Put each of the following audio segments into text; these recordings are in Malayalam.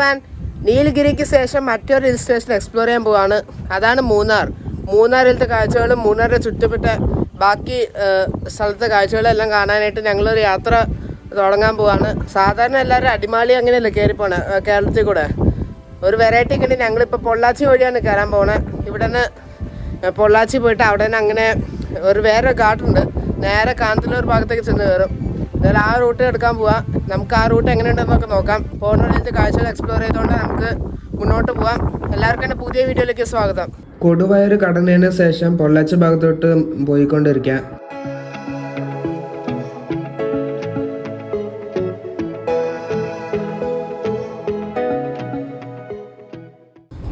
വാൻ നീലഗിരിക്ക് ശേഷം മറ്റൊരു ഹിൽ സ്റ്റേഷൻ എക്സ്പ്ലോർ ചെയ്യാൻ പോവാണ്. അതാണ് മൂന്നാർ. മൂന്നാറിലത്തെ കാഴ്ചകളും മൂന്നാറിൻ്റെ ചുറ്റുപറ്റ ബാക്കി സ്ഥലത്തെ കാഴ്ചകളെല്ലാം കാണാനായിട്ട് ഞങ്ങളൊരു യാത്ര തുടങ്ങാൻ പോവാണ്. സാധാരണ എല്ലാവരും അടിമാലി അങ്ങനെയല്ലേ കയറി പോണേ കേരളത്തിൽ കൂടെ. ഒരു വെറൈറ്റി കിട്ടി ഞങ്ങളിപ്പോൾ പൊള്ളാച്ചി വഴിയാണ് കയറാൻ പോണേ. ഇവിടെ നിന്ന് പൊള്ളാച്ചി പോയിട്ട് അവിടെ നിന്ന് അങ്ങനെ വേറെ ഘാട്ടുണ്ട്, നേരെ കാന്തല്ലൂർ ഭാഗത്തേക്ക് ചെന്ന് കയറും. എന്നാലും ആ റൂട്ട് എടുക്കാൻ പോവാം. നമുക്ക് ആ റൂട്ട് എങ്ങനെയുണ്ടെന്നൊക്കെ നോക്കാം. പോകുന്ന വഴിയിലത്തെ കാഴ്ചകൾ എക്സ്പ്ലോർ ചെയ്തുകൊണ്ട് നമുക്ക് മുന്നോട്ട് പോവാം. എല്ലാവർക്കും എൻ്റെ പുതിയ വീഡിയോയിലേക്ക് സ്വാഗതം. കൊടുവയർ കടന്നതിന് ശേഷം പൊള്ളാച്ചി ഭാഗത്തോട്ട് പോയിക്കൊണ്ടിരിക്കാം.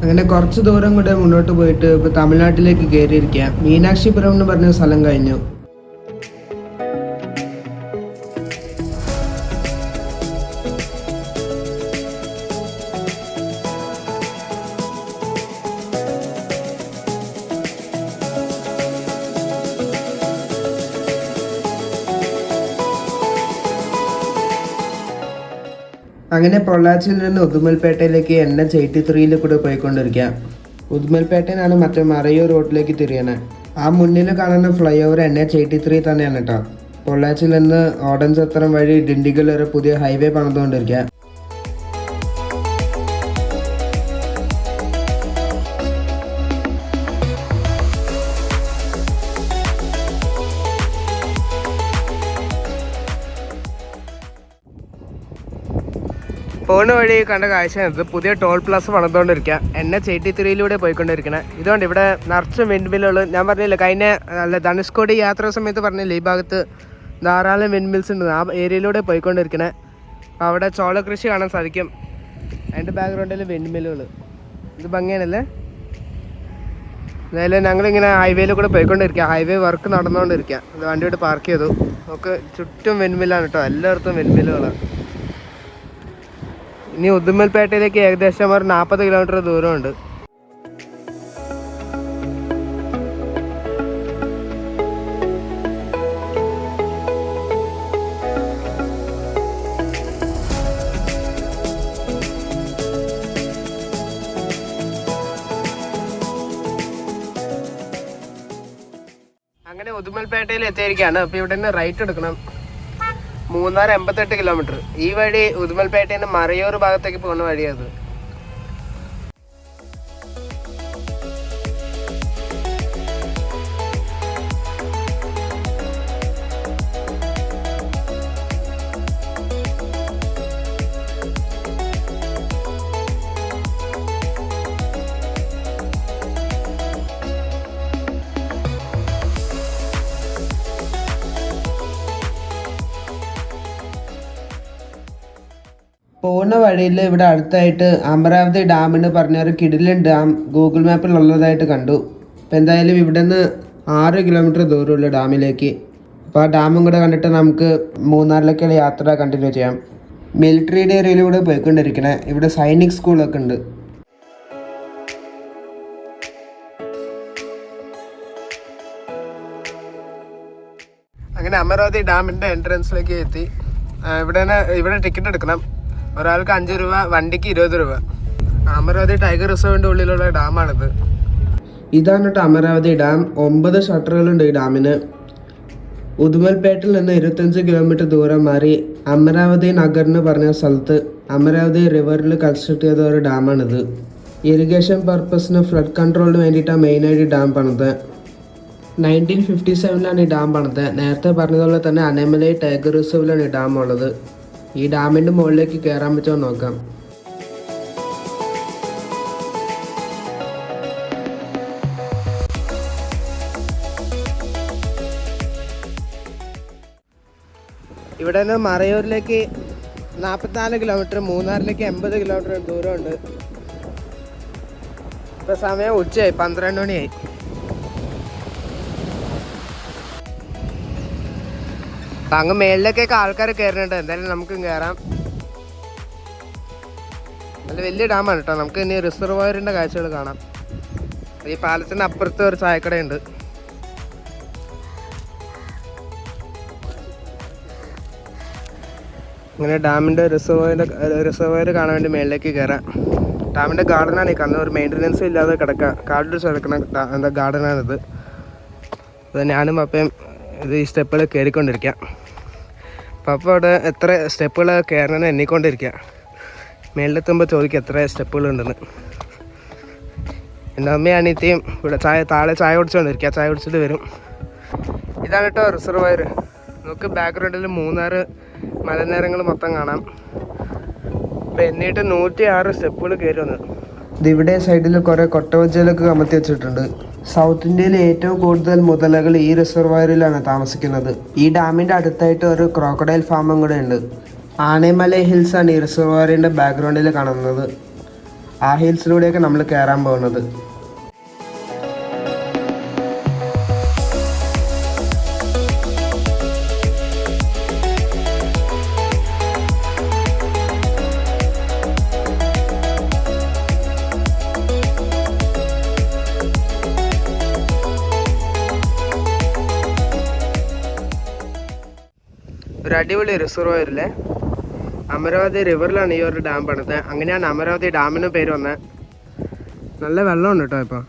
അങ്ങനെ കുറച്ച് ദൂരം കൂടെ മുന്നോട്ട് പോയിട്ട് ഇപ്പോൾ തമിഴ്നാട്ടിലേക്ക് കയറിയിരിക്കാം. മീനാക്ഷിപുരം എന്ന് പറഞ്ഞ സ്ഥലം കഴിഞ്ഞു. അങ്ങനെ പൊള്ളാച്ചിയിൽ നിന്ന് ഉദുമൽപേട്ടയിലേക്ക് NH83 കൂടെ പോയിക്കൊണ്ടിരിക്കാം. ഉദുമൽപേട്ടയിലാണ് മറ്റേ മറയൂർ റോഡിലേക്ക് തിരിയണേ. ആ മുന്നിൽ കാണുന്ന ഫ്ലൈ ഓവർ NH83 തന്നെയാണ് കേട്ടോ. പൊള്ളാച്ചിയിൽ നിന്ന് ഓടൻസത്രം വഴി ഡിണ്ടിഗൽ വരെ പുതിയ ഹൈവേ പണിതുകൊണ്ടിരിക്കുക. പോകുന്ന വഴി കണ്ട കാഴ്ച പുതിയ ടോൾ പ്ലാസ പണിതുകൊണ്ടിരിക്കുക. NH83 പോയിക്കൊണ്ടിരിക്കണേ. ഇതുകൊണ്ട് ഇവിടെ നിറച്ചും വിൻമില്ലുകൾ. ഞാൻ പറഞ്ഞില്ല ധനുഷ്കോടി യാത്രാ സമയത്ത് പറഞ്ഞില്ല ഈ ഭാഗത്ത് ധാരാളം വിൻമിൽസ് ഉണ്ട്. ആ ഏരിയയിലൂടെ പോയിക്കൊണ്ടിരിക്കണേ. അപ്പോൾ അവിടെ ചോള കൃഷി കാണാൻ സാധിക്കും. അതിൻ്റെ ബാക്ക്ഗ്രൗണ്ടിൽ വിൻമില്ലുകൾ. ഇത് ഭംഗിയാണല്ലേ. അതായത് ഞങ്ങളിങ്ങനെ ഹൈവേയിൽ കൂടെ പോയിക്കൊണ്ടിരിക്കുക. ഹൈവേ വർക്ക് നടന്നുകൊണ്ടിരിക്കുക. ഇത് വണ്ടിയോട് പാർക്ക് ചെയ്തു. നമുക്ക് ചുറ്റും വിൻമില്ലാണ് കേട്ടോ. എല്ലായിടത്തും വിൻമില്ലുകളാണ്. ഇനി ഉദുമൽപേട്ടയിലേക്ക് ഏകദേശം ഒരു 40 കിലോമീറ്റർ ദൂരമുണ്ട്. അങ്ങനെ ഉദുമൽപേട്ടയിൽ എത്തിയിരിക്കുകയാണ്. അപ്പോൾ ഇവിടെ നിന്ന് റൈറ്റ് എടുക്കണം. മൂന്നാർ 88 കിലോമീറ്റർ. ഈ വഴി ഉദുമൽപേട്ടയിൽ നിന്ന് മറയൂർ ഭാഗത്തേക്ക് പോകുന്ന വഴിയത്. പോകുന്ന വഴിയിൽ ഇവിടെ അടുത്തായിട്ട് അമരാവതി ഡാമിന് പറഞ്ഞൊരു കിടിലൻ ഡാം ഗൂഗിൾ മാപ്പിൽ ഉള്ളതായിട്ട് കണ്ടു. അപ്പോൾ എന്തായാലും ഇവിടെ നിന്ന് 6 കിലോമീറ്റർ ദൂരമുള്ള ഡാമിലേക്ക്. അപ്പോൾ ആ ഡാമും കൂടെ കണ്ടിട്ട് നമുക്ക് മൂന്നാറിലേക്കുള്ള യാത്ര കണ്ടിന്യൂ ചെയ്യാം. മിലിറ്ററിയുടെ ഏരിയയിലൂടെ പോയിക്കൊണ്ടിരിക്കണേ. ഇവിടെ സൈനിക് സ്കൂളൊക്കെ ഉണ്ട്. അങ്ങനെ അമരാവതി ഡാമിൻ്റെ എൻട്രൻസിലേക്ക് എത്തി. ഇവിടെ ടിക്കറ്റ് എടുക്കണം. ഒരാൾക്ക് 5 രൂപ, വണ്ടിക്ക് 20 രൂപ. അമരാവതി ടൈഗർ റിസർവിൻ്റെ ഉള്ളിലുള്ള ഡാമാണിത്. ഇതാണ് കേട്ടോ അമരാവതി ഡാം. 9 ഷട്ടറുകളുണ്ട് ഈ ഡാമിന്. ഉദുമൽപേട്ടിൽ നിന്ന് 25 കിലോമീറ്റർ ദൂരം മാറി അമരാവതി നഗർ എന്ന് പറഞ്ഞ സ്ഥലത്ത് അമരാവതി റിവറിൽ കൺസ്ട്രക്ട് ചെയ്ത ഒരു ഡാമാണിത്. ഇറിഗേഷൻ പർപ്പസിന് ഫ്ലഡ് കൺട്രോളിന് വേണ്ടിയിട്ടാണ് മെയിനായിട്ട് ഡാം പണിത്. 1957 ഈ ഡാം പണിത്. നേരത്തെ പറഞ്ഞതുപോലെ തന്നെ അനമലൈ ടൈഗർ റിസർവിലാണ് ഈ ഡാം ഉള്ളത്. ഈ ഡാമിൻ്റെ മുകളിലേക്ക് കയറാൻ പറ്റുമോ നോക്കാം. ഇവിടെ നിന്ന് മറയൂരിലേക്ക് 44 കിലോമീറ്റർ, മൂന്നാറിലേക്ക് 80 കിലോമീറ്റർ ദൂരമുണ്ട്. ഇപ്പോൾ സമയം ഉച്ചയായി, 12 മണിയായി. അങ്ങ് മേളിലേക്കൊക്കെ ആൾക്കാർ കയറുന്നുണ്ട്. എന്തായാലും നമുക്കും കയറാം. നല്ല വലിയ ഡാമാണ് കേട്ടോ. നമുക്ക് ഇനി റിസർവോയറിൻ്റെ കാഴ്ചകൾ കാണാം. ഈ പാലത്തിൻ്റെ അപ്പുറത്ത് ഒരു ചായക്കടയുണ്ട്. അങ്ങനെ ഡാമിൻ്റെ റിസർവോയർ കാണാൻ വേണ്ടി മേളിലേക്ക് കയറാം. ഡാമിൻ്റെ ഗാർഡനാണ് ഈ കാണുന്നത്. ഒരു മെയിൻ്റനൻസും ഇല്ലാതെ കിടക്കുക, കാടിൽ കിടക്കുന്ന ഗാർഡനാണിത്. അത് ഞാനും പപ്പയും ഈ സ്റ്റെപ്പുകൾ കയറിക്കൊണ്ടിരിക്കുക. പപ്പ അവിടെ എത്ര സ്റ്റെപ്പുകൾ കയറണമെന്ന് എണ്ണിക്കൊണ്ടിരിക്കുക. മേളിലെത്തുമ്പോൾ ചോദിക്കുക എത്ര സ്റ്റെപ്പുകളുണ്ടെന്ന്. എൻ്റെ അമ്മയും അനിയത്തിയും ഇവിടെ താഴെ ചായ കുടിച്ചുകൊണ്ടിരിക്കുക. ചായ കുടിച്ചിട്ട് വരും. ഇതാണ് കേട്ടോ റിസർവോയർ. നമുക്ക് ബാക്ക്ഗ്രൗണ്ടിൽ മൂന്നാർ മലനിരകൾ മൊത്തം കാണാം. അപ്പം എന്നിട്ട് 106 സ്റ്റെപ്പുകൾ കയറി വന്നത്. ഇതിവിടെ സൈഡിൽ കുറേ കൊട്ടവഞ്ചികളൊക്കെ കമത്തി വെച്ചിട്ടുണ്ട്. സൗത്ത് ഇന്ത്യയിൽ ഏറ്റവും കൂടുതൽ മുതലകൾ ഈ റിസർവോയറിലാണ് താമസിക്കുന്നത്. ഈ ഡാമിൻ്റെ അടുത്തായിട്ട് ഒരു ക്രോക്കഡൈൽ ഫാമും കൂടെ ഉണ്ട്. ആനമലൈ ഹിൽസാണ് ഈ റിസർവോയറിൻ്റെ ബാക്ക്ഗ്രൗണ്ടിൽ കാണുന്നത്. ആ ഹിൽസിലൂടെയൊക്കെ നമ്മൾ കയറാൻ പോകുന്നത്. ഒരു അടിപൊളി റിസർവോയറിലെ അമരാവതി റിവറിലാണ് ഈ ഒരു ഡാം പണിത്. അങ്ങനെയാണ് അമരാവതി ഡാമിന് പേര് വന്നത്. നല്ല വെള്ളമുണ്ട് കേട്ടോ ഇപ്പോൾ.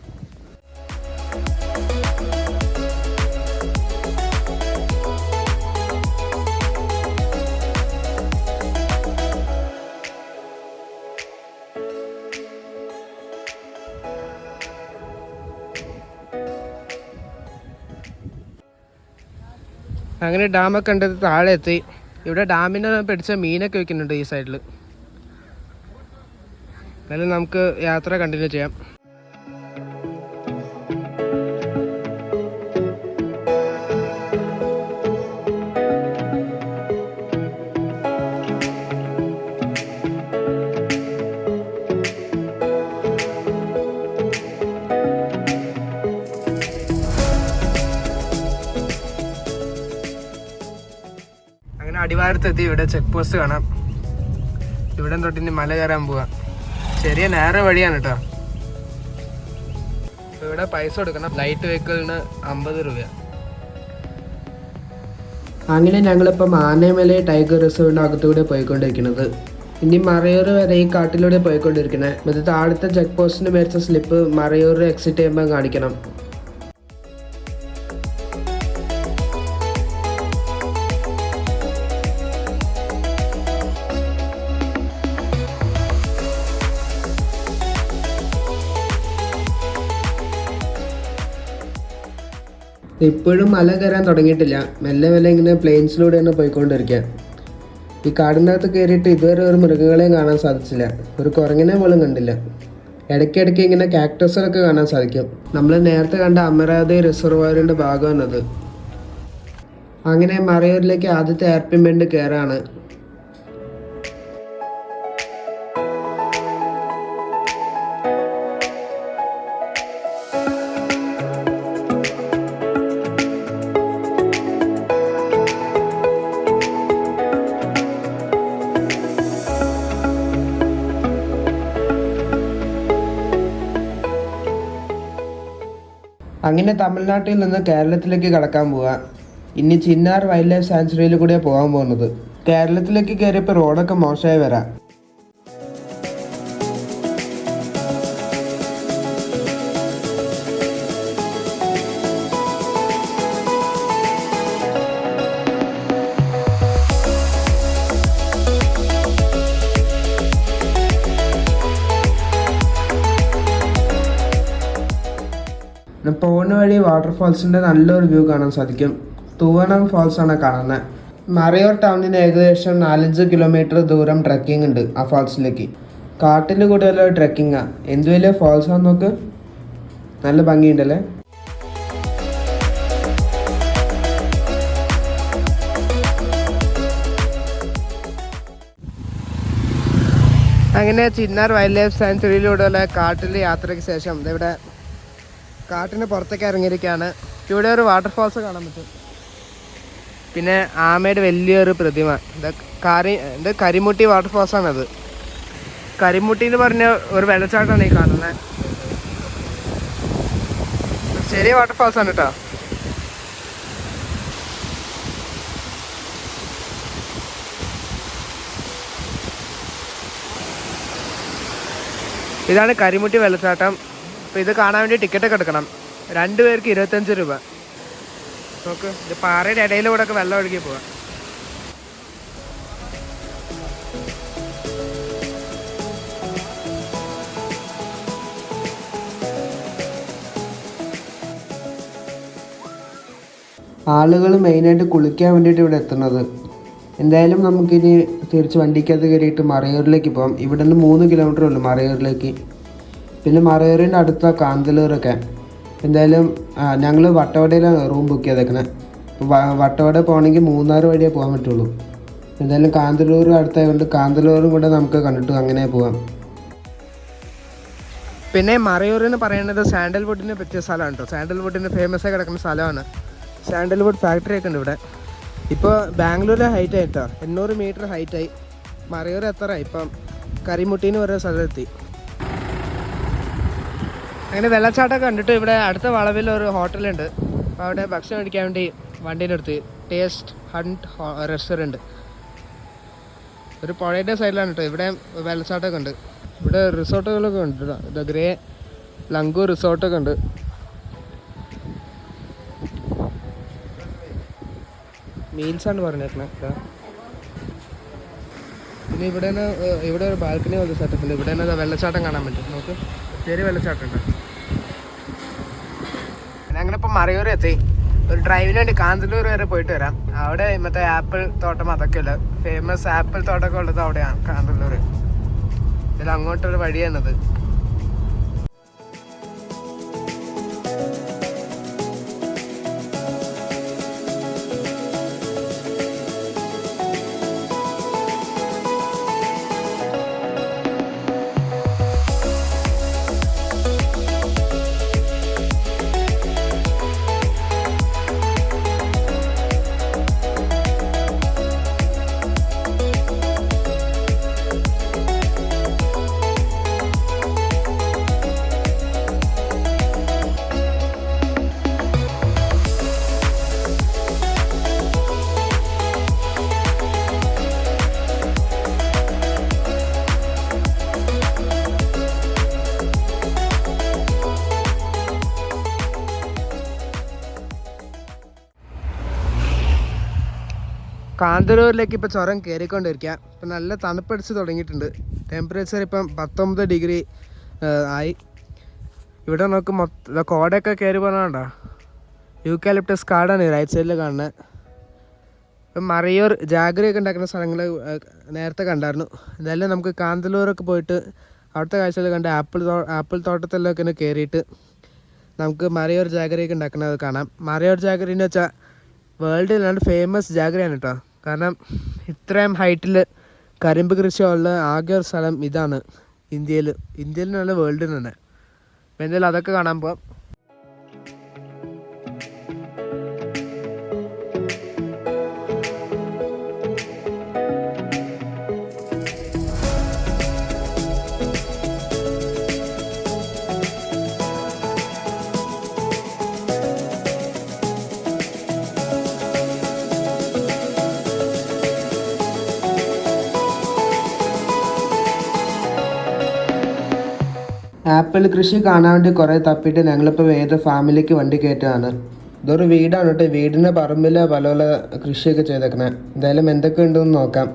അങ്ങനെ ഡാമൊക്കെ കണ്ടത് താഴെ എത്തി. ഇവിടെ ഡാമിനെ പിടിച്ച മീനൊക്കെ വെക്കുന്നുണ്ട് ഈ സൈഡിൽ. എന്നാലും നമുക്ക് യാത്ര കണ്ടിന്യൂ ചെയ്യാം. അടിവാരത്തെത്തി. ഇവിടെ ചെക്ക് പോസ്റ്റ് കാണാം. ഇവിടെ തൊട്ടിന് മല കയറാൻ പോവാം. ചെറിയ നേരെ വഴിയാണ് കേട്ടോ. ഇവിടെ പൈസ കൊടുക്കണം. ലൈറ്റ് വെഹിക്കിളിന് 50 രൂപ. അങ്ങനെ ഞങ്ങളിപ്പം ആനമലൈ ടൈഗർ റിസർവിൻ്റെ അകത്തൂടെ പോയിക്കൊണ്ടിരിക്കുന്നത്. ഇനി മറയൂർ വരെ ഈ കാട്ടിലൂടെ പോയിക്കൊണ്ടിരിക്കണേ. മറ്റേ താഴത്തെ ചെക്ക് പോസ്റ്റിന് മേടിച്ച സ്ലിപ്പ് മറയൂർ എക്സിറ്റ് ചെയ്യുമ്പോൾ കാണിക്കണം. ഇപ്പോഴും മല കയറാൻ തുടങ്ങിയിട്ടില്ല. മെല്ലെ മെല്ലെ ഇങ്ങനെ പ്ലെയിൻസിലൂടെയാണ് പോയിക്കൊണ്ടിരിക്കുക. ഈ കാടിനകത്ത് കയറിയിട്ട് ഇതുവരെ ഒരു മൃഗങ്ങളെയും കാണാൻ സാധിച്ചില്ല. ഒരു കുരങ്ങനെ പോലും കണ്ടില്ല. ഇടയ്ക്കിടയ്ക്ക് ഇങ്ങനെ കാക്ടസുകളൊക്കെ കാണാൻ സാധിക്കും. നമ്മൾ നേരത്തെ കണ്ട അമരാവതി റിസർവോയറിൻ്റെ ഭാഗമാണത്. അങ്ങനെ മറയൂരിലേക്ക് ആദ്യത്തെ എയർപിൻമെൻറ്റ് കയറാണ്. അങ്ങനെ തമിഴ്നാട്ടിൽ നിന്ന് കേരളത്തിലേക്ക് കടക്കാൻ പോവാ. ഇനി ചിന്നാർ വൈൽഡ് ലൈഫ് സാങ്ച്വറിയിൽ കൂടിയാണ് പോകാൻ പോകുന്നത്. കേരളത്തിലേക്ക് കയറിയപ്പോൾ റോഡൊക്കെ മോശമായി വരാം. പോകുന്ന വഴി വാട്ടർഫാൾസിൻ്റെ നല്ലൊരു വ്യൂ കാണാൻ സാധിക്കും. തൂവണം ഫാൾസ് ആണ് കാണുന്നത്. മറയൂർ ടൗണിന് ഏകദേശം 4-5 കിലോമീറ്റർ ദൂരം ട്രക്കിംഗ് ഉണ്ട് ആ ഫാൾസിലേക്ക്. കാട്ടിൽ കൂടെയുള്ള ട്രക്കിങ്ങാണ്. എന്ത് വലിയ ഫാൾസാന്ന് നോക്ക്. നല്ല ഭംഗിയുണ്ടല്ലേ. അങ്ങനെ ചിന്നാർ വൈൽഡ് ലൈഫ് സാങ്ച്വറിയിലൂടെയുള്ള കാട്ടിലെ യാത്രയ്ക്ക് ശേഷം ഇവിടെ കാട്ടിന് പുറത്തേക്ക് ഇറങ്ങിയിരിക്കുകയാണ്. ഇവിടെ ഒരു വാട്ടർഫാൾസ് കാണാൻ പറ്റും. പിന്നെ ആമയുടെ വലിയൊരു പ്രതിമ. ഇത് കരിമുട്ടി വാട്ടർഫാൾസാണത്. കരിമുട്ടി എന്ന് പറഞ്ഞ ഒരു വെള്ളച്ചാട്ടമാണ് ഈ കാണുന്നത്. ചെറിയ വാട്ടർഫാൾസാണ് കേട്ടോ. ഇതാണ് കരിമുട്ടി വെള്ളച്ചാട്ടം. അപ്പോൾ ഇത് കാണാൻ വേണ്ടി ടിക്കറ്റൊക്കെ എടുക്കണം. 2 പേർക്ക് 25 രൂപ. നോക്ക്, ഇത് പാറയുടെ ഇടയിലൂടെ ഒക്കെ വെള്ളം ഒഴുകി പോവാം. ആളുകൾ മെയിനായിട്ട് കുളിക്കാൻ വേണ്ടിയിട്ട് ഇവിടെ എത്തുന്നത്. എന്തായാലും നമുക്കിനി തിരിച്ച് വണ്ടിക്കകത്ത് കയറിയിട്ട് മറയൂരിലേക്ക് പോകാം. ഇവിടെ നിന്ന് 3 കിലോമീറ്റർ ഉള്ളൂ മറയൂരിലേക്ക്. പിന്നെ മറയൂരിൻ്റെ അടുത്ത കാന്തല്ലൂരൊക്കെ. എന്തായാലും ഞങ്ങൾ വട്ടവടയിലാണ് റൂം ബുക്ക് ചെയ്തേക്കണേ. വട്ടവട പോകണമെങ്കിൽ മൂന്നാർ വഴിയേ പോകാൻ പറ്റുള്ളൂ. എന്തായാലും കാന്തല്ലൂർ അടുത്തായതുകൊണ്ട് കാന്തല്ലൂരും കൂടെ നമുക്ക് കണ്ടിട്ട് അങ്ങനെ പോകാം. പിന്നെ മറയൂർ എന്ന് പറയുന്നത് സാൻഡൽവുഡിന് പറ്റിയ സ്ഥലമാണ് കേട്ടോ. സാൻഡൽവുഡിന് ഫേമസ് ആയി കിടക്കുന്ന സ്ഥലമാണ്. സാൻഡൽവുഡ് ഫാക്ടറി ഒക്കെ ഉണ്ട് ഇവിടെ. ഇപ്പോൾ ബാംഗ്ലൂരിലെ ഹൈറ്റ് ആയിട്ടോ 800 മീറ്റർ ഹൈറ്റായി. മറയൂർ എത്രയായി ഇപ്പം കരിമുട്ടീന്ന് ഓരോ സ്ഥലത്തെത്തി. അങ്ങനെ വെള്ളച്ചാട്ടമൊക്കെ കണ്ടിട്ട് ഇവിടെ അടുത്ത വളവിൽ ഒരു ഹോട്ടലുണ്ട്. അപ്പോൾ അവിടെ ഭക്ഷണം കഴിക്കാൻ വേണ്ടി വണ്ടീൻ്റെ അടുത്ത് ടേസ്റ്റ് ഹണ്ട് റെസ്റ്റോറൻറ്റ്. ഒരു പുഴയുടെ സൈഡിലാണ് കേട്ടോ. ഇവിടെ വെള്ളച്ചാട്ടമൊക്കെ ഉണ്ട്. ഇവിടെ റിസോർട്ടുകളൊക്കെ ഉണ്ട് കേട്ടോ. ദ ഗ്രേ ലങ്കു റിസോർട്ടൊക്കെ ഉണ്ട്. മീൽസാണ് പറഞ്ഞേക്കണേ. പിന്നെ ഇവിടെ ഒരു ബാൽക്കണി പോലെ സെറ്റപ്പ് ഉണ്ട്. ഇവിടെ തന്നെ വെള്ളച്ചാട്ടം കാണാൻ പറ്റും. നമുക്ക് ചെറിയ വെള്ളച്ചാട്ടം ഉണ്ട്. പിന്നെ അങ്ങനെ ഇപ്പം മറയൂർ എത്തി. ഒരു ഡ്രൈവിന് വേണ്ടി കാന്തല്ലൂർ വരെ പോയിട്ട് വരാം. അവിടെ മറ്റേ ആപ്പിൾ തോട്ടം അതൊക്കെ ഉള്ളത്, ഫേമസ് ആപ്പിൾ തോട്ടമൊക്കെ ഉള്ളത് അവിടെയാണ് കാന്തല്ലൂർ. ഇതിൽ അങ്ങോട്ടൊരു വഴിയാണത്. കാന്തല്ലൂരിലേക്ക് ഇപ്പോൾ ചുരം കയറിക്കൊണ്ടിരിക്കുക. ഇപ്പം നല്ല തണുപ്പടിച്ച് തുടങ്ങിയിട്ടുണ്ട്. ടെമ്പറേച്ചർ ഇപ്പം 19 ഡിഗ്രി ആയി. ഇവിടെ നോക്ക് മൊത്തം കോടയൊക്കെ കയറി പറഞ്ഞാണ്ടോ. യൂക്കാലിപ്റ്റസ് കാടാണ് റൈറ്റ് സൈഡിൽ കാണുന്നത്. ഇപ്പം മറയൂർ ജാഗ്രയൊക്കെ ഉണ്ടാക്കുന്ന സ്ഥലങ്ങൾ നേരത്തെ കണ്ടായിരുന്നു. എന്തായാലും നമുക്ക് കാന്തല്ലൂരൊക്കെ പോയിട്ട് അവിടുത്തെ കാഴ്ചകൾ കണ്ട് ആപ്പിൾ തോട്ടത്തിലൊക്കെ ഒന്ന് കയറിയിട്ട് നമുക്ക് മറയൂർ ജാഗ്രയൊക്കെ ഉണ്ടാക്കുന്നത് കാണാം. മറയൂർ ജാഗ്രി എന്ന് വെച്ചാൽ വേൾഡിലാണ് ഫേമസ് ജാഗ്രയാണ് കേട്ടോ. കാരണം ഇത്രയും ഹൈറ്റിൽ കരിമ്പ് കൃഷിയുള്ള ആകെ ഒരു സ്ഥലം ഇതാണ് ഇന്ത്യയിൽ നല്ല വേൾഡിൽ തന്നെ. അപ്പോൾ എന്തായാലും അതൊക്കെ കാണാൻ പോവാം. ആപ്പിൾ കൃഷി കാണാൻ വേണ്ടി കുറേ തപ്പിയിട്ട് ഞങ്ങളിപ്പോൾ വേറെ ഫാമിലിക്ക് വണ്ടി കയറ്റുകയാണ്. ഇതൊരു വീടാണ് കേട്ടോ. വീടിൻ്റെ പറമ്പിൽ പല പല കൃഷിയൊക്കെ ചെയ്തേക്കണേ. എന്തായാലും എന്തൊക്കെ ഉണ്ടെന്ന് നോക്കാം.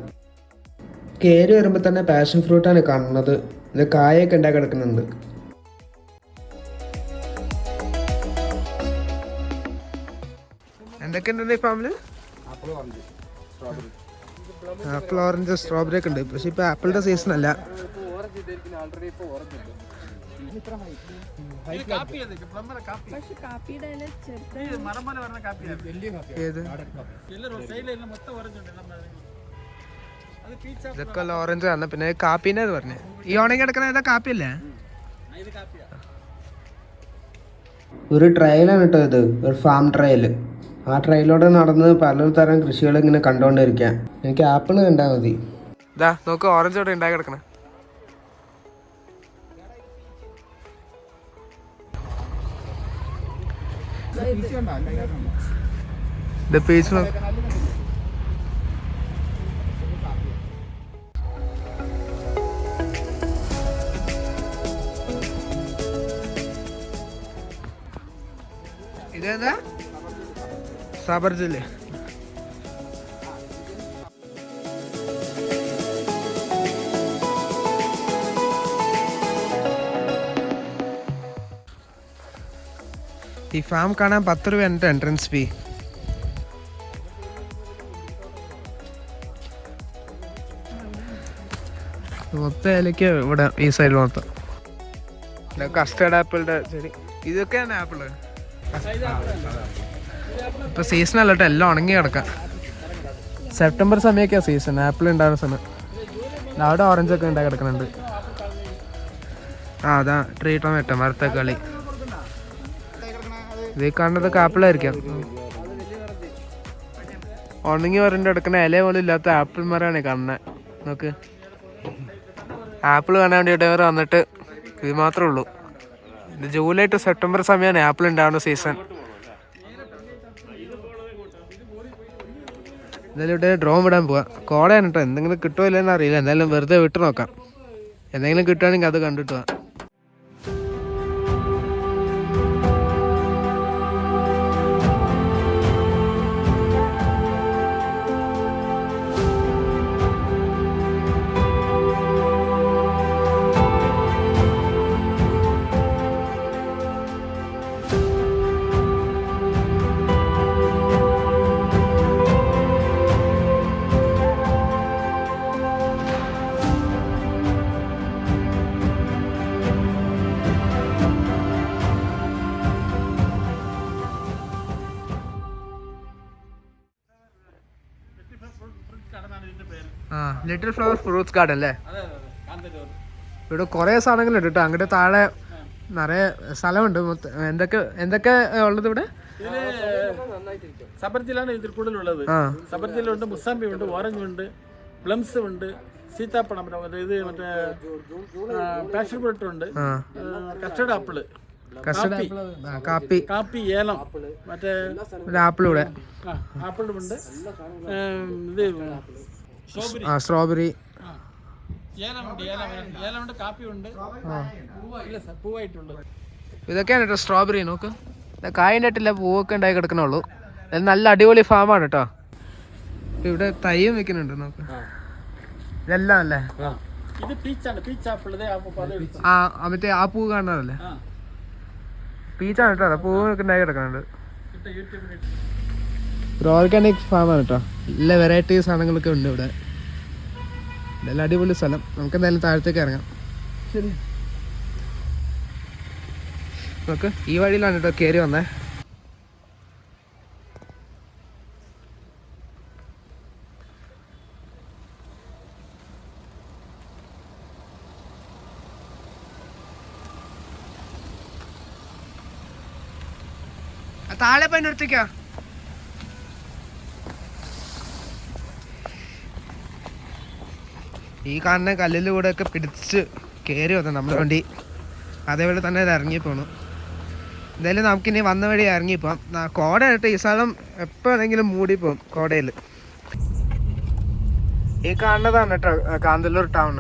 കയറി വരുമ്പോൾ തന്നെ പാഷൻ ഫ്രൂട്ടാണ് കാണുന്നത്. ഇത് കായൊക്കെ ഉണ്ടാക്കി കിടക്കുന്നുണ്ട്. എന്തൊക്കെയുണ്ട് ഈ ഫാമില്? ആപ്പിൾ, ഓറഞ്ച്, സ്ട്രോബെറി ഒക്കെ ഉണ്ട്. പക്ഷെ ഇപ്പോൾ ആപ്പിളിൻ്റെ സീസൺ അല്ല. ഇതൊക്കെ ഓറഞ്ച് ആണ്. പിന്നെ കാപ്പീൻ്റെ പറഞ്ഞേ. ഈ ഉണങ്ങി കിടക്കുന്ന ഏതാ കാപ്പിയല്ലേ? ഒരു ട്രയലാണ് കേട്ടോ ഇത്. ഒരു ഫാം ട്രയൽ. ആ ട്രയലോടെ നടന്ന് പലതരം കൃഷികൾ ഇങ്ങനെ കണ്ടുകൊണ്ടിരിക്കുക. എനിക്ക് ആപ്പിൾ കണ്ടാൽ മതി. ഇതാ നോക്ക്, ഓറഞ്ച് ഇവിടെ ഉണ്ടാക്കി കിടക്കണേ. ഇത് പീച്ച് സാബർ ജില്ല. ഈ ഫാം കാണാൻ 10 രൂപ എൻ്റെ എൻട്രൻസ് ഫീ. മൊത്തം ഏലയ്ക്ക ഇവിടെ ഈ സൈഡിൽ മൊത്തം. കസ്റ്റേർഡ് ആപ്പിളിൻ്റെ ചെടി, ഇതൊക്കെയാണ് ആപ്പിള്. ഇപ്പൊ സീസൺ അല്ലട്ടോ, എല്ലാം ഉണങ്ങി കിടക്കാം. സെപ്റ്റംബർ സമയമൊക്കെയാണ് സീസൺ, ആപ്പിൾ ഉണ്ടാകുന്ന സമയം. അവിടെ ഓറഞ്ചൊക്കെ ഉണ്ടായി കിടക്കുന്നുണ്ട്. അതാ ട്രീ ടൊമാറ്റോ മരത്തെ കളി. ഇത് കാണുന്നതൊക്കെ ആപ്പിളായിരിക്കാം. ഉണങ്ങി വരണ്ട് കിടക്കുന്ന ഇല പോലും ഇല്ലാത്ത ആപ്പിൾ മരമാണ് കാണുന്നത്. നോക്ക്, ആപ്പിൾ കാണാൻ വേണ്ടി ഇവിടെ വന്നിട്ട് ഇത് മാത്രമേ ഉള്ളൂ. ഇത് ജൂലൈ ടു സെപ്റ്റംബർ സമയമാണ് ആപ്പിൾ ഉണ്ടാവുന്ന സീസൺ. എന്തായാലും ഇവിടെ ഡ്രോൺ വിടാൻ പോവാം. കോടയാണ് കേട്ടോ, എന്തെങ്കിലും കിട്ടുമോ ഇല്ലെന്ന് അറിയില്ല. എന്തായാലും വെറുതെ വിട്ട് നോക്കാം. എന്തെങ്കിലും കിട്ടുകയാണെങ്കിൽ അത് കണ്ടിട്ട് പോവാം. ലിറ്റിൽ ഫ്ലവർ ഫ്രൂട്ട്സ് ഗാർഡൻ അല്ലേ? ഇവിടെ കുറേ സാധനങ്ങളുണ്ട് കേട്ടോ. അങ്ങോട്ട് താഴെ നിറയെ സ്ഥലമുണ്ട്. എന്തൊക്കെ ഉള്ളത് ഇവിടെ? സബർ ജില്ലാണ് ഇതിൽ കൂടുതലുള്ളത്. സബർ ജില്ല ഉണ്ട്, മുസാമ്പി ഉണ്ട്, ഓറഞ്ച് ഉണ്ട്, പ്ലംസ് ഉണ്ട്, സീതാപ്പഴം, ഇത് മറ്റേ പാഷൻ ഫ്രൂട്ട് ഉണ്ട്, കസ്റ്റർഡ് ആപ്പിള്, കാപ്പി, ഏലം, മറ്റേ ആപ്പിളൂടെ ആപ്പിളുണ്ട്, ഇത് സ്ട്രോബെറി, ഏലമുണ്ട്, കാപ്പിയുണ്ട്, പൂവായിട്ടുണ്ട്. ഇതൊക്കെയാണ് കേട്ടോ സ്ട്രോബെറി. നോക്ക്, കായിൻ്റെ ആയിട്ടില്ല, പൂവൊക്കെ ഉണ്ടായി കിടക്കണുള്ളൂ. നല്ല അടിപൊളി ഫാമാണ് കേട്ടോ. ഇവിടെ തൈയും വെക്കുന്നുണ്ട്. നോക്ക്, ഇതെല്ലാം അല്ലേ? ഇത് പീച്ചാണ്, പീച്ച് ആപ്പിൾ. മറ്റേ ആ പൂ കാണുന്നതല്ലേ? പീച്ചാണ് കേട്ടോ, പൂവൊക്കെ ഉണ്ടായി കിടക്കുന്നുണ്ട്. ഒരു ഓർഗാനിക് ഫാമാണ് കേട്ടോ. എല്ലാ വെറൈറ്റി സാധനങ്ങളൊക്കെ ഉണ്ട് ഇവിടെ. ഇതെല്ലാം അടിപൊളി സ്ഥലം. നമുക്ക് എന്തായാലും താഴത്തേക്ക് ഇറങ്ങാം. ശരി, നോക്ക്, ഈ വഴിയിലാണ് കേട്ടോ കയറി വന്നേ. താഴെ പോയി നിർത്തിക്കോ. ഈ കാണുന്ന കല്ലിലൂടെ ഒക്കെ പിടിച്ച് കയറി വന്നു നമ്മുടെ വണ്ടി. അതേപോലെ തന്നെ ഇത് ഇറങ്ങിപ്പോണു. എന്തായാലും നമുക്കിനി വന്ന വഴി ഇറങ്ങിപ്പോവാം. കോട ആയിട്ട് ഈ സ്ഥലം എപ്പോൾ വേണമെങ്കിലും മൂടിപ്പോവും കോടയിൽ. ഈ കാണുന്നതാണ് കേട്ടോ കാന്തല്ലൂർ ടൗൺ.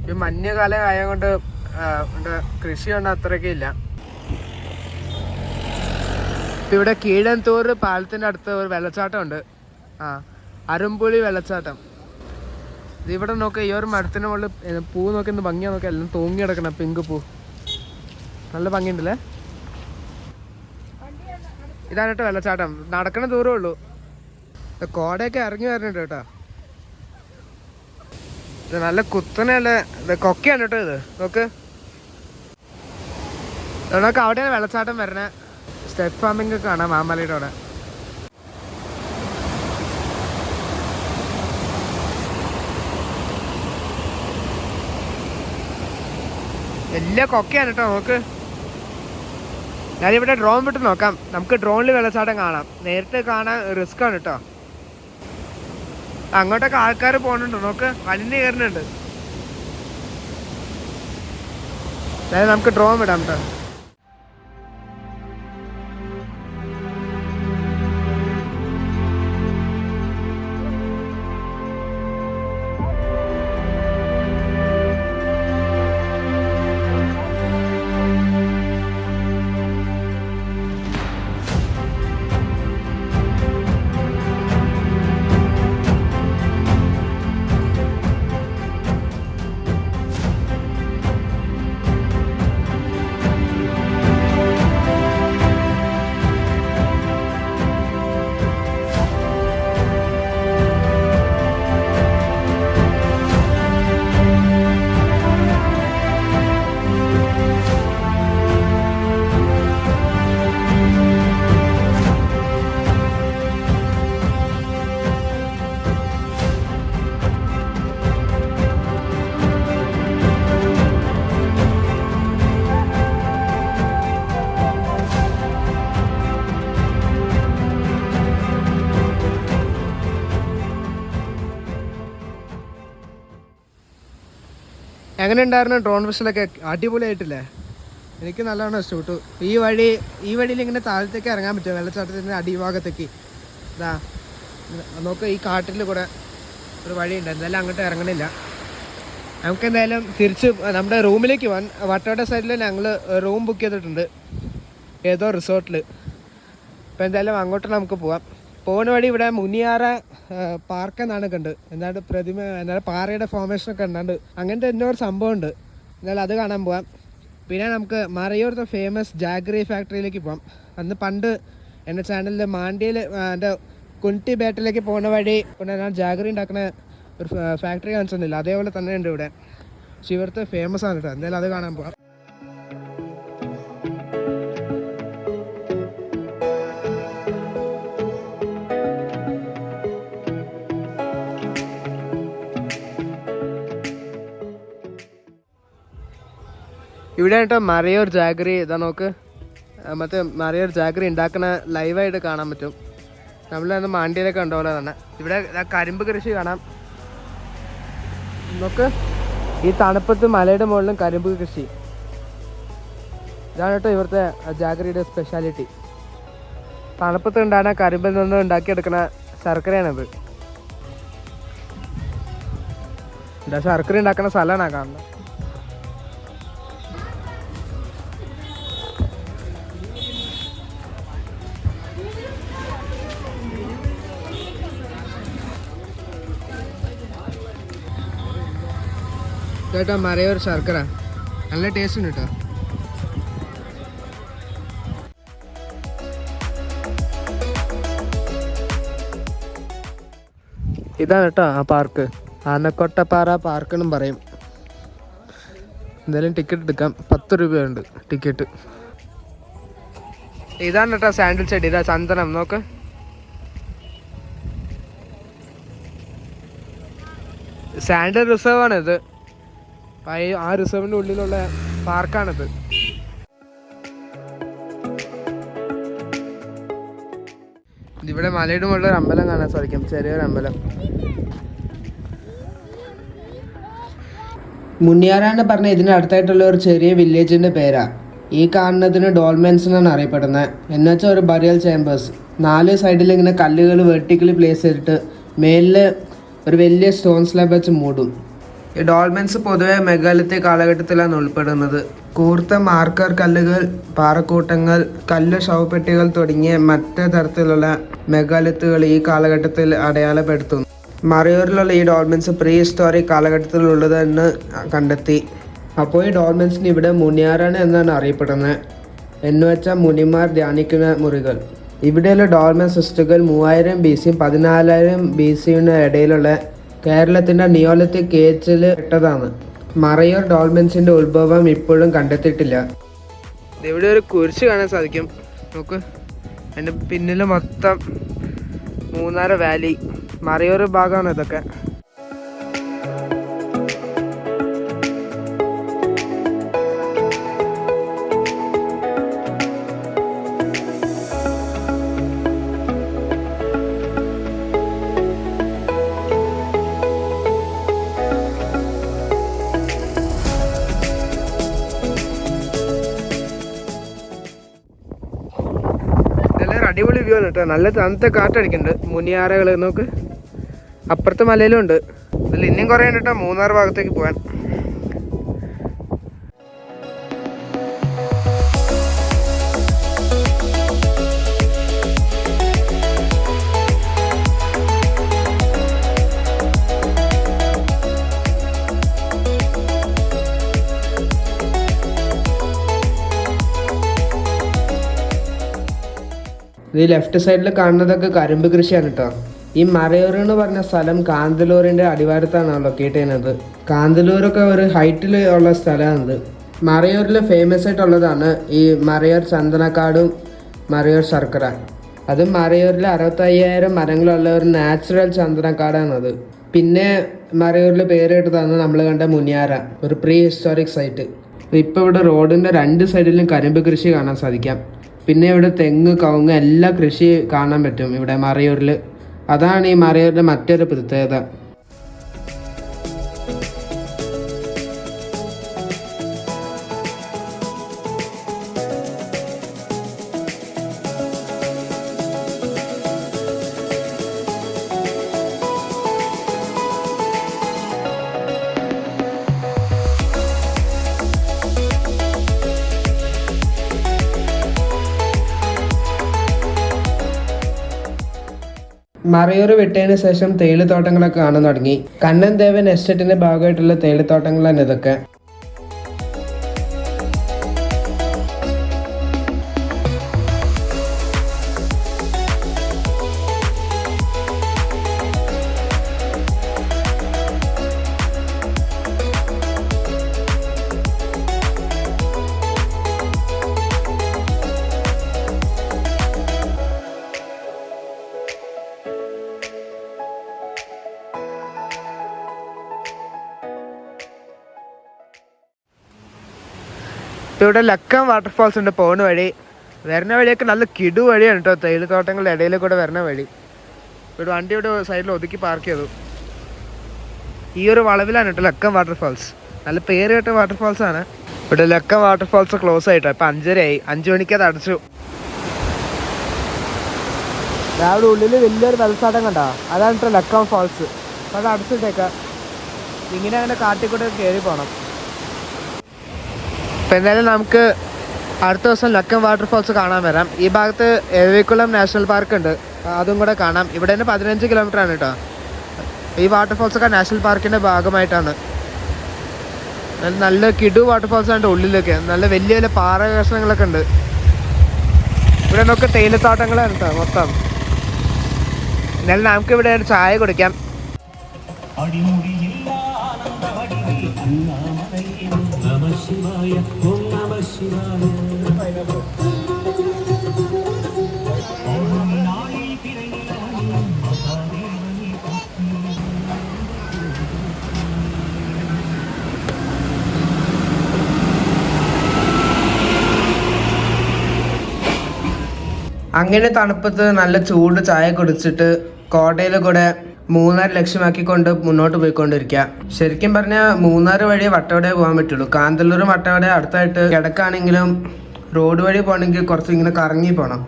ഈ മഞ്ഞുകാലം ആയതുകൊണ്ട് ഇവിടെ കൃഷിയൊന്നും അത്രയ്ക്ക് ഇല്ല. ഇവിടെ കീഴന്തൂർ പാലത്തിൻ്റെ അടുത്ത് ഒരു വെള്ളച്ചാട്ടം ഉണ്ട്. അരുമ്പുളി വെള്ളച്ചാട്ടം. ഇതിവിടെ നോക്കുക, ഈ ഒരു മരത്തിന് മുകളിൽ പൂ നോക്കി ഒന്ന് ഭംഗിയാ നോക്കുക. എല്ലാം തൂങ്ങി കിടക്കണം, പിങ്ക് പൂ. നല്ല ഭംഗിയുണ്ടല്ലേ? ഇതാണ് കേട്ടോ വെള്ളച്ചാട്ടം. നടക്കണ ദൂരമേ ഉള്ളൂ. കോടയൊക്കെ ഇറങ്ങി വരുന്നുണ്ട് കേട്ടോ. ഇത് നല്ല കുത്തനെയല്ലേ, ഇത് കൊക്കയാണ് കേട്ടോ. ഇത് നോക്ക്, നോക്ക്, അവിടെയാണ് വെള്ളച്ചാട്ടം വരണേ. സ്റ്റെപ്പ് ഫാമിംഗ് കാണാം മാമലയുടെ അവിടെ. വലിയ കൊക്കയാണ് കേട്ടോ. നോക്ക്, ഞാനിവിടെ ഡ്രോൺ വിട്ട് നോക്കാം. നമുക്ക് ഡ്രോണിൽ വെള്ളച്ചാട്ടം കാണാം. നേരിട്ട് കാണാൻ റിസ്ക് ആണ് കേട്ടോ. അങ്ങോട്ടൊക്കെ ആൾക്കാർ പോകുന്നുണ്ട്. നോക്ക്, വലിഞ്ഞ് കയറുന്നുണ്ട്. അതായത് നമുക്ക് ഡ്രോൺ വിടാം കേട്ടോ. എങ്ങനെ ഉണ്ടായിരുന്നു ഡ്രോൺ വിഷലൊക്കെ? അടിപൊളിയായിട്ടില്ലേ? എനിക്ക് നല്ലോണം ഇഷ്ടപ്പെട്ടു. ഈ വഴിയിൽ ഇങ്ങനെ താഴത്തേക്ക് ഇറങ്ങാൻ പറ്റും, വെള്ളച്ചാട്ടത്തിൻ്റെ അടിഭാഗത്തേക്ക്. ഇതാ നോക്ക്, ഈ കാട്ടിൽ കൂടെ ഒരു വഴിയുണ്ട്. എന്തായാലും അങ്ങോട്ട് ഇറങ്ങണില്ല. നമുക്ക് എന്തായാലും തിരിച്ച് നമ്മുടെ റൂമിലേക്ക് പോകാൻ വട്ടവട സൈഡിൽ ഞങ്ങൾ റൂം ബുക്ക് ചെയ്തിട്ടുണ്ട് ഏതോ റിസോർട്ടിൽ. അപ്പോൾ എന്തായാലും അങ്ങോട്ട് നമുക്ക് പോവാം. പോകുന്ന വഴി ഇവിടെ മുനിയാറ പാർക്ക് എന്നാണ് കണ്ട്, എന്താണ് എന്താണ് പാറയുടെ ഫോർമേഷനൊക്കെ ഉണ്ടാണ്ട്, അങ്ങനത്തെ എന്തോ ഒരു സംഭവം ഉണ്ട്. എന്നാലും അത് കാണാൻ പോവാം. പിന്നെ നമുക്ക് മറയൂർത്തെ ഫേമസ് ജാഗ്രി ഫാക്ടറിയിലേക്ക് പോകാം. അന്ന് പണ്ട് എൻ്റെ ചാനലിൽ മാണ്ടിയിൽ എൻ്റെ കുണ്ടി ബേട്ടിലേക്ക് പോകുന്ന വഴി പിന്നെ ഞാൻ ജാഗ്രി ഉണ്ടാക്കുന്ന ഒരു ഫാക്ടറി കാണിച്ചിട്ടില്ല, അതേപോലെ തന്നെ ഉണ്ട് ഇവിടെ. പക്ഷെ ഇവിടുത്തെ ഫേമസ് ആണ് കേട്ടോ. എന്തായാലും അത് കാണാൻ പോവാം. ഇവിടെ കേട്ടോ മറയൂർ ജാഗ്രി. ഇതാ നോക്ക്, മറ്റേ മറയൂർ ജാഗ്രി ഉണ്ടാക്കുന്ന ലൈവായിട്ട് കാണാൻ പറ്റും. നമ്മളന്ന് മാണ്ടിയിലൊക്കെ ഉണ്ടോലെ തന്നെ. ഇവിടെ കരിമ്പ് കൃഷി കാണാം. നോക്ക്, ഈ തണുപ്പത്ത് മലയുടെ മുകളിലും കരിമ്പ് കൃഷി. ഇതാണ് കേട്ടോ ഇവിടുത്തെ ജാഗ്രിയുടെ സ്പെഷ്യാലിറ്റി. തണുപ്പത്ത് ഉണ്ടാകുന്ന കരിമ്പിൽ നിന്ന് ഉണ്ടാക്കിയെടുക്കുന്ന ശർക്കരയാണിത്. എന്താ ശർക്കര ഉണ്ടാക്കുന്ന സ്ഥലമാണ് കാണുന്നത്. കേട്ടോ മറയൂർ ശർക്കര നല്ല ടേസ്റ്റ് ഉണ്ട് കേട്ടോ. ഇതാണ് കേട്ടോ ആ പാർക്ക്, ആനക്കൊട്ടപ്പാറ പാർക്ക് എന്നും പറയും. എന്തായാലും ടിക്കറ്റ് എടുക്കാം, 10 രൂപയുണ്ട് ടിക്കറ്റ്. ഇതാണ് കേട്ടോ സാൻഡിൽ ചെടി, ഇതാ ചന്ദനം. നോക്ക്, സാൻഡിൽ റിസർവ് ആണിത്. ആ റിസർവിൻ്റെ ഉള്ളിലുള്ള പാർക്കാണിത്. ഇവിടെ മലയുടെ മുകളിൽ ഒരു അമ്പലം കാണാൻ സാധിക്കും, ചെറിയൊരു അമ്പലം. മുനിയാറാന്ന് പറഞ്ഞ ഇതിന് അടുത്തായിട്ടുള്ള ഒരു ചെറിയ വില്ലേജിൻ്റെ പേരാ. ഈ കാണുന്നതിന് ഡോൾമെൻസ് എന്നാണ് അറിയപ്പെടുന്നത്. എന്നുവെച്ചാൽ ഒരു ബറിയൽ ചേമ്പേഴ്സ്. 4 സൈഡിൽ ഇങ്ങനെ കല്ലുകൾ വെർട്ടിക്കലി പ്ലേസ് ചെയ്തിട്ട് മേലിൽ ഒരു വലിയ സ്റ്റോൺ സ്ലാബ് വെച്ച് മൂടും. ഈ ഡോൾമെൻസ് പൊതുവെ മെഗാലിത്തിക് കാലഘട്ടത്തിലാണ് ഉൾപ്പെടുന്നത്. കൂർത്ത മാർക്കർ കല്ലുകൾ, പാറക്കൂട്ടങ്ങൾ, കല്ല് ശവപ്പെട്ടികൾ തുടങ്ങിയ മറ്റ് തരത്തിലുള്ള മെഗാലിത്തുകൾ ഈ കാലഘട്ടത്തിൽ അടയാളപ്പെടുത്തുന്നു. മറയൂരിലുള്ള ഈ ഡോൾമെൻസ് പ്രീ ഹിസ്റ്റോറിക് കാലഘട്ടത്തിലുള്ളതെന്ന് കണ്ടെത്തി. അപ്പോൾ ഈ ഡോൾമെൻസിന് ഇവിടെ മുനിയാറാണ് എന്നാണ് അറിയപ്പെടുന്നത്. എന്നുവെച്ചാൽ മുനിമാർ ധ്യാനിക്കുന്ന മുറികൾ. ഇവിടെയുള്ള ഡോൾമെൻ സിസ്റ്റുകൾ 3000 BC 14,000 BC ഇടയിലുള്ള കേരളത്തിൻ്റെ നിയോലിത്തിക് ഏജിൽ പെട്ടതാണ്. മറയൂർ ഡോൾമെൻസിൻ്റെ ഉത്ഭവം ഇപ്പോഴും കണ്ടെത്തിയിട്ടില്ല. ഇവിടെ ഒരു കുരിശ് കാണാൻ സാധിക്കും. നോക്ക്, അതിൻ്റെ പിന്നിൽ മൊത്തം മൂന്നാർ വാലി, മറയൂർ ഭാഗമാണ് ഇതൊക്കെ. അടിപൊളി വ്യൂ ആണ് കേട്ടോ. നല്ല തണുത്ത കാറ്റടിക്കുന്നുണ്ട്. മുനിയാറകൾ നോക്ക്, അപ്പുറത്തെ മലയിലും ഉണ്ട്. അതിൽ ഇനിയും കുറേ ഉണ്ട് കേട്ടോ മൂന്നാർ ഭാഗത്തേക്ക് പോകാൻ. ഈ ലെഫ്റ്റ് സൈഡിൽ കാണുന്നതൊക്കെ കരിമ്പ് കൃഷിയാണ് കേട്ടോ. ഈ മറയൂർ എന്ന് പറഞ്ഞ സ്ഥലം കാന്തല്ലൂരിൻ്റെ അടിവാരത്താണ് ലൊക്കേറ്റ് ചെയ്യുന്നത്. കാന്തല്ലൂരൊക്കെ ഒരു ഹൈറ്റിൽ ഉള്ള സ്ഥലമാണിത്. മറയൂരിൽ ഫേമസ് ആയിട്ടുള്ളതാണ് ഈ മറയൂർ ചന്ദനക്കാടും മറയൂർ ശർക്കര. അത് മറയൂരിൽ 65,000 മരങ്ങളുള്ള ഒരു നാച്ചുറൽ ചന്ദനക്കാടാണത്. പിന്നെ മറയൂരിൽ പേര് കേട്ടതാണ് നമ്മൾ കണ്ട മുനിയാറ, ഒരു പ്രീ ഹിസ്റ്റോറിക് സൈറ്റ്. ഇപ്പോൾ ഇവിടെ റോഡിൻ്റെ 2 സൈഡിലും കരിമ്പ് കൃഷി കാണാൻ സാധിക്കാം. പിന്നെ ഇവിടെ തെങ്ങ്, കവുങ്ങ് എല്ലാ കൃഷി കാണാൻ പറ്റും ഇവിടെ മറയൂരിൽ. അതാണ് ഈ മറയൂരിൻ്റെ മറ്റൊരു പ്രത്യേകത. മറയൂർ വിട്ടതിന് ശേഷം തേയിലത്തോട്ടങ്ങളൊക്കെ കാണാൻ തുടങ്ങി. കണ്ണൻ ദേവൻ എസ്റ്റേറ്റിന്റെ ഭാഗമായിട്ടുള്ള തേയിലത്തോട്ടങ്ങൾ തന്നെ ഇതൊക്കെ. ഇവിടെ ലക്കം വാട്ടർഫാൾസ് ഉണ്ട് പോകുന്ന വഴി. വരുന്ന വഴിയൊക്കെ നല്ല കിടു വഴിയാണ് കേട്ടോ, തേയിലത്തോട്ടങ്ങളുടെ ഇടയിൽ കൂടെ വരുന്ന വഴി. ഇവിടെ വണ്ടി ഇവിടെ സൈഡിൽ ഒതുക്കി പാർക്ക് ചെയ്തു. ഈ ഒരു വളവിലാണ് കേട്ടോ ലക്കം വാട്ടർഫാൾസ്. നല്ല പേര് കേട്ട വാട്ടർഫാൾസ് ആണ്. ഇവിടെ ലക്കം വാട്ടർഫാൾസ് ക്ലോസ് ആയിട്ടോ, ഇപ്പം 5:30 5 മണിക്ക് അത് അടച്ചു. രാവിലെ ഉള്ളിൽ വലിയൊരു വെള്ളച്ചാട്ടം കണ്ടോ, അതാണ് കേട്ടോ ലക്കം ഫാൾസ്. അപ്പം അത് അടച്ചിട്ടേക്കാം. ഇങ്ങനെ അങ്ങനെ കാട്ടിക്കൂടെ കയറി പോകണം. അപ്പം എന്തായാലും നമുക്ക് അടുത്ത ദിവസം ലക്കം വാട്ടർഫാൾസ് കാണാൻ വരാം. ഈ ഭാഗത്ത് എരവിക്കുളം നാഷണൽ പാർക്ക് ഉണ്ട്, അതും കൂടെ കാണാം. ഇവിടെ നിന്ന് 15 കിലോമീറ്റർ ആണ് കേട്ടോ. ഈ വാട്ടർഫാൾസൊക്കെ നാഷണൽ പാർക്കിൻ്റെ ഭാഗമായിട്ടാണ്. നല്ല കിടു വാട്ടർഫാൾസ് ആണ് ഉള്ളിലൊക്കെ. നല്ല വലിയ വലിയ പാറ കഷ്ണങ്ങളൊക്കെ ഉണ്ട്. ഇവിടെ നിന്നൊക്കെ തേയിലത്തോട്ടങ്ങളാണ് കേട്ടോ മൊത്തം. എന്നാലും നമുക്ക് ഇവിടെ ഒരു ചായ കുടിക്കാം. അങ്ങനെ തണുപ്പത്ത് നല്ല ചൂട് ചായ കുടിച്ചിട്ട് കോട്ടയിൽ കൂടെ മൂന്നാർ ലക്ഷ്യമാക്കിക്കൊണ്ട് മുന്നോട്ട് പോയിക്കൊണ്ടിരിക്കുക. ശരിക്കും പറഞ്ഞാൽ മൂന്നാർ വഴി വട്ടവടയെ പോകാൻ പറ്റുള്ളൂ. കാന്തല്ലൂർ വട്ടവട അടുത്തായിട്ട് കിടക്കാണെങ്കിലും റോഡ് വഴി പോകണമെങ്കിൽ കുറച്ച് ഇങ്ങനെ കറങ്ങി പോകണം.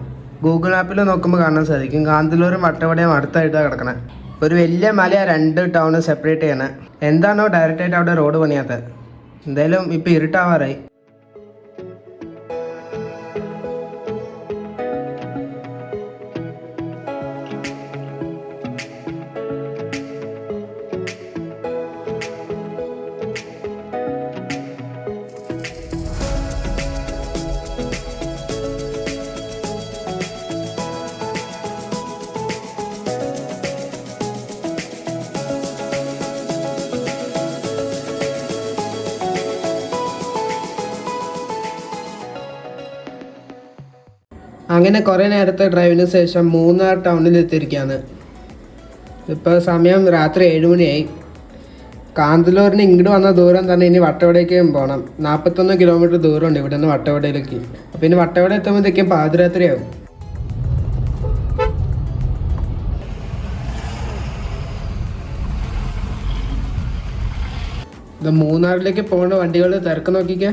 ഗൂഗിൾ മാപ്പിൽ നോക്കുമ്പോൾ കാണാൻ സാധിക്കും കാന്തല്ലൂരും വട്ടവടയും അടുത്തായിട്ടാണ് കിടക്കണേ. ഒരു വലിയ മലയാണ് 2 ടൗൺ സെപ്പറേറ്റ് ചെയ്യണേ. എന്താണോ ഡയറക്റ്റായിട്ട് അവിടെ റോഡ് പണിയാത്തത്. എന്തായാലും ഇപ്പം ഇരുട്ടാവാറായി. അങ്ങനെ കുറേ നേരത്തെ ഡ്രൈവിന് ശേഷം മൂന്നാർ ടൗണിൽ എത്തിയിരിക്കുകയാണ്. ഇപ്പോൾ സമയം രാത്രി 7 മണിയായി. കാന്തല്ലൂരിന് ഇങ്ങോട്ട് വന്ന ദൂരം തന്നെ ഇനി വട്ടവടേക്കും പോകണം. 41 കിലോമീറ്റർ ദൂരമുണ്ട് ഇവിടെ നിന്ന് വട്ടവടയിലേക്ക്. അപ്പോൾ ഇനി വട്ടവട എത്തുമ്പോഴത്തേക്കും പാതിരാത്രിയാവും. ഇത് മൂന്നാറിലേക്ക് പോകുന്ന വണ്ടികൾ തിരക്ക് നോക്കിക്കേ.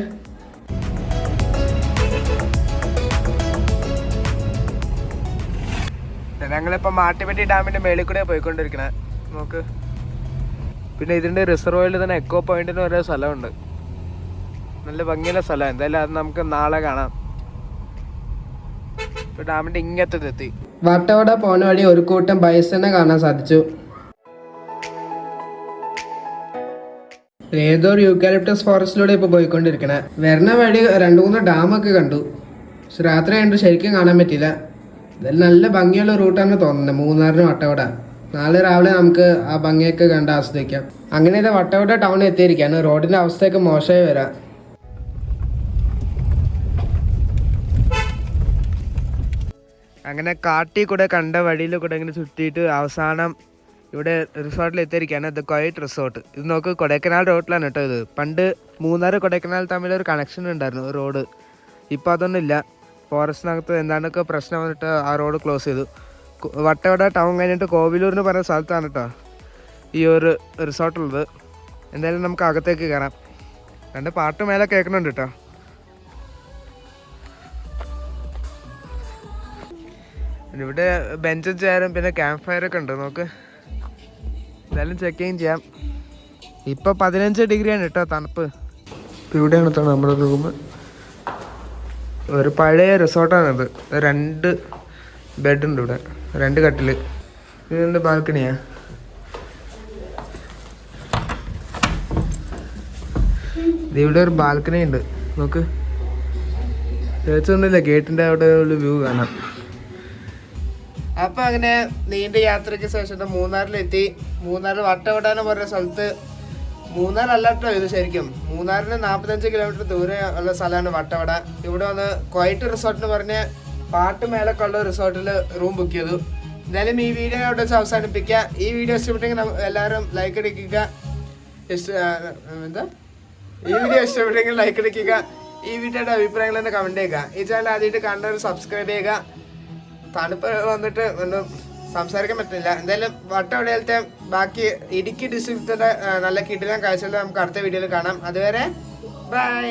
ഞങ്ങളിപ്പോൾ മാട്ടുപ്പെട്ടി ഡാമിൻ്റെ മേളിൽ കൂടെ പോയിക്കൊണ്ടിരിക്കണേ. നോക്ക്, പിന്നെ ഇതിൻ്റെ റിസർവോയിൽ തന്നെ എക്കോ പോയിന്റിന് ഓരോ സ്ഥലമുണ്ട്. നല്ല ഭംഗിയുള്ള സ്ഥലമാണ്. എന്തായാലും അത് നമുക്ക് നാളെ കാണാം. ഇപ്പോൾ ഡാമിൻ്റെ ഇങ്ങത്തെത്തി. വട്ടവട പോണ വഴി ഒരു കൂട്ടം ബൈസനെ കാണാൻ സാധിച്ചു. ഏതോ ഒരു യൂക്കാലിപ്റ്റസ് ഫോറസ്റ്റിലൂടെ ഇപ്പോൾ പോയിക്കൊണ്ടിരിക്കണേ. വരുന്ന വഴി 2-3 ഡാമൊക്കെ കണ്ടു. പക്ഷെ രാത്രി കണ്ടു ശരിക്കും കാണാൻ പറ്റില്ല. ഇതെല്ലാം നല്ല ഭംഗിയുള്ള റൂട്ടാണ് തോന്നുന്നത് മൂന്നാറിന് വട്ടവട. നാളെ രാവിലെ നമുക്ക് ആ ഭംഗിയൊക്കെ കണ്ട് ആസ്വദിക്കാം. അങ്ങനെ ഇത് വട്ടവട ടൗണിൽ എത്തിയിരിക്കുകയാണ്. റോഡിൻ്റെ അവസ്ഥയൊക്കെ മോശമായി വരാം. അങ്ങനെ കാട്ടി കൂടെ കണ്ട വഴിയിൽ കൂടെ ഇങ്ങനെ ചുറ്റിയിട്ട് അവസാനം ഇവിടെ റിസോർട്ടിൽ എത്തിയിരിക്കുകയാണ്. ഇത് ക്വയറ്റ് റിസോർട്ട്. ഇത് നോക്ക്, കൊടൈക്കനാൽ റോഡിലാണ് കേട്ടോ ഇത്. പണ്ട് മൂന്നാർ കൊടൈക്കനാൽ തമ്മിലൊരു കണക്ഷൻ ഉണ്ടായിരുന്നു റോഡ്. ഇപ്പോൾ അതൊന്നും ഇല്ല. ഫോറസ്റ്റിനകത്ത് എന്താണ്ടൊക്കെ പ്രശ്നം വന്നിട്ട് ആ റോഡ് ക്ലോസ് ചെയ്തു. വട്ടവട ടൗൺ കഴിഞ്ഞിട്ട് കോവിലൂരിന് പറയുന്ന സ്ഥലത്താണ് കേട്ടോ ഈ ഒരു റിസോർട്ടുള്ളത്. എന്തായാലും നമുക്ക് അകത്തേക്ക് കയറാം. 2 പാട്ട് മേലെ കേൾക്കുന്നുണ്ട് കേട്ടോ. ഇവിടെ ബെഞ്ചും ചെയറും പിന്നെ ക്യാമ്പ് ഫയറൊക്കെ ഉണ്ട്. നോക്ക്, എന്തായാലും ചെക്കിങ് ചെയ്യാം. ഇപ്പോൾ 15 ഡിഗ്രിയാണ് കേട്ടോ തണുപ്പ്. ഇവിടെയാണ് കേട്ടോ നമ്മുടെ റൂം. ഒരു പഴയ റിസോർട്ടാണിത്. 2 ബെഡുണ്ട് ഇവിടെ, 2 കട്ടിൽ. ഇതിൻ്റെ ബാൽക്കണിയാ? ഇവിടെ ഒരു ബാൽക്കണി ഉണ്ട്, നോക്ക്. ചേച്ചൊന്നുമില്ല, ഗേറ്റിൻ്റെ അവിടെ ഒരു വ്യൂ കാണാം. അപ്പം അങ്ങനെ നീണ്ട യാത്രയ്ക്ക് ശേഷം മൂന്നാറിലെത്തി. മൂന്നാറിൽ വട്ടവട പറഞ്ഞ സ്ഥലത്ത്, മൂന്നാറല്ല കേട്ടോ ഇത് ശരിക്കും, മൂന്നാറിന് 45 കിലോമീറ്റർ ദൂരെ ഉള്ള സ്ഥലമാണ് വട്ടവട. ഇവിടെ വന്ന് ക്വൈറ്റ് റിസോർട്ട് എന്ന് പറഞ്ഞ പാട്ട് മേലൊക്കെ ഉള്ള റിസോർട്ടിൽ റൂം ബുക്ക് ചെയ്തു. എന്തായാലും ഈ വീഡിയോ അവിടെ വെച്ച് അവസാനിപ്പിക്കുക. ഈ വീഡിയോ ഇഷ്ടപ്പെട്ടെങ്കിൽ എല്ലാവരും ലൈക്ക് അടിക്കുക. ഈ വീഡിയോ ഇഷ്ടപ്പെട്ടെങ്കിൽ ലൈക്ക് അടിക്കുക. ഈ വീഡിയോയുടെ അഭിപ്രായങ്ങൾ തന്നെ കമൻറ്റ് ചെയ്യുക. ഈ ചാനൽ ആദ്യമായിട്ട് കണ്ടവർ സബ്സ്ക്രൈബ് ചെയ്യുക. തണുപ്പ് വന്നിട്ട് ഒന്നും സംസാരിക്കാൻ പറ്റില്ല. എന്തായാലും വട്ടവടയിലത്തെ ബാക്കി ഇടുക്കി ഡിസ്ട്രിക്റ്റിലെ നല്ല കിടിലൻ കാഴ്ചകൾ നമുക്ക് അടുത്ത വീഡിയോയിൽ കാണാം. അതുവരെ ബൈ.